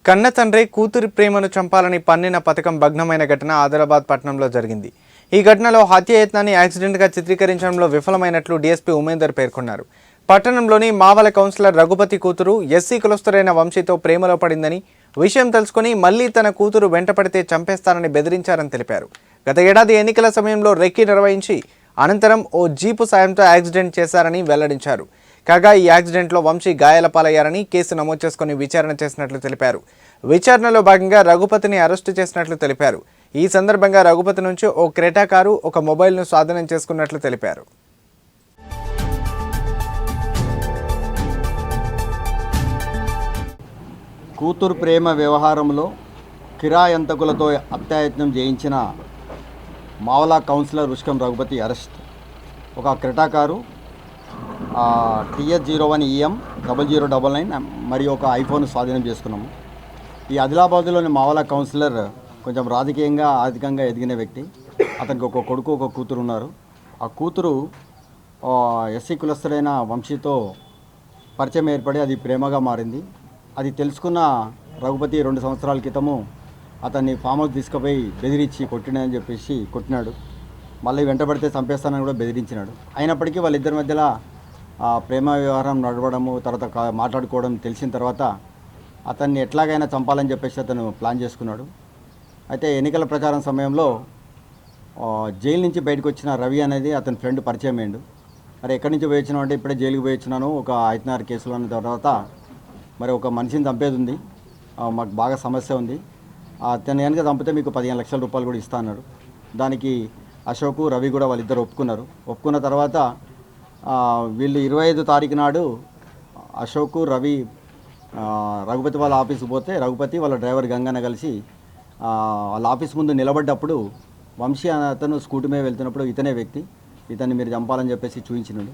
కన్న తండ్రి కూతురి ప్రేమను చంపాలని పన్నిన పథకం భగ్నమైన ఘటన ఆదిలాబాద్ పట్టణంలో జరిగింది. ఈ ఘటనలో హత్యాయత్నాన్ని యాక్సిడెంట్గా చిత్రీకరించడంలో విఫలమైనట్లు డీఎస్పీ ఉమేందర్ పేర్కొన్నారు. పట్టణంలోని మావల కౌన్సిలర్ రఘుపతి కూతురు ఎస్సీ కులస్తురైన వంశీతో ప్రేమలో పడిందని, విషయం తెలుసుకుని మళ్లీ తన కూతురు వెంటపడితే చంపేస్తానని బెదిరించారని తెలిపారు. గత ఏడాది ఎన్నికల సమయంలో రెక్కీ నిర్వహించి అనంతరం ఓ జీపు సాయంతో యాక్సిడెంట్ చేశారని వెల్లడించారు. కాగా ఈ యాక్సిడెంట్లో వంశీ గాయాల పాలయ్యారని కేసు నమోదు చేసుకుని విచారణ చేసినట్లు తెలిపారు. విచారణలో భాగంగా రఘుపతిని అరెస్టు చేసినట్లు తెలిపారు. ఈ సందర్భంగా రఘుపతి నుంచి ఓ క్రెటా కారు, ఒక మొబైల్ను స్వాధీనం చేసుకున్నట్లు తెలిపారు. కూతురు ప్రేమ వ్యవహారంలో కిరాయంతకులతో హత్యాయత్నం చేయించిన మావలా కౌన్సిలర్ రుష్కం రఘుపతి అరెస్ట్. ఒక క్రెటా కారు TS01 EM 0099 మరియు ఒక ఐఫోన్ స్వాధీనం చేసుకున్నాము. ఈ ఆదిలాబాద్లోని మావలా కౌన్సిలర్ కొంచెం రాజకీయంగా ఆర్థికంగా ఎదిగిన వ్యక్తి. అతనికి ఒక కొడుకు, ఒక కూతురు ఉన్నారు. ఆ కూతురు ఎస్సీ కులస్తులైన వంశీతో పరిచయం ఏర్పడి అది ప్రేమగా మారింది. అది తెలుసుకున్న రఘుపతి 2 సంవత్సరాల క్రితము అతన్ని ఫామ్ హౌస్ తీసుకుపోయి బెదిరించి కొట్టినని చెప్పేసి కొట్టినాడు. మళ్ళీ వెంటబడితే చంపేస్తానని కూడా బెదిరించినాడు. అయినప్పటికీ వాళ్ళిద్దరి మధ్యలో ప్రేమ వ్యవహారం నడవడము, తర్వాత మాట్లాడుకోవడం తెలిసిన తర్వాత అతన్ని ఎట్లాగైనా చంపాలని చెప్పేసి అతను ప్లాన్ చేసుకున్నాడు. అయితే ఎన్నికల ప్రచారం సమయంలో జైలు నుంచి బయటకు వచ్చిన రవి అనేది అతని ఫ్రెండ్ పరిచయం అయ్యిండు. మరి ఎక్కడి నుంచి పోయి వచ్చినావు అంటే ఇప్పుడే జైలుకి పోయి వచ్చినాను, ఒక 5 కేసులు అన్న తర్వాత మరి ఒక మనిషిని చంపేది ఉంది, మాకు బాగా సమస్య ఉంది, అతను కనుక చంపితే మీకు 15 లక్షల రూపాయలు కూడా ఇస్తా అన్నాడు. దానికి అశోకు, రవి కూడా వాళ్ళిద్దరు ఒప్పుకున్నారు. ఒప్పుకున్న తర్వాత వీళ్ళు 25 తారీఖు నాడు అశోకు, రవి రఘుపతి వాళ్ళ ఆఫీస్కి పోతే రఘుపతి వాళ్ళ డ్రైవర్ గంగన్న కలిసి వాళ్ళ ఆఫీస్ ముందు నిలబడ్డప్పుడు వంశీ అతను స్కూటీ మీద వెళ్తున్నప్పుడు ఇతనే వ్యక్తి, ఇతన్ని మీరు చంపాలని చెప్పేసి చూపించినాడు.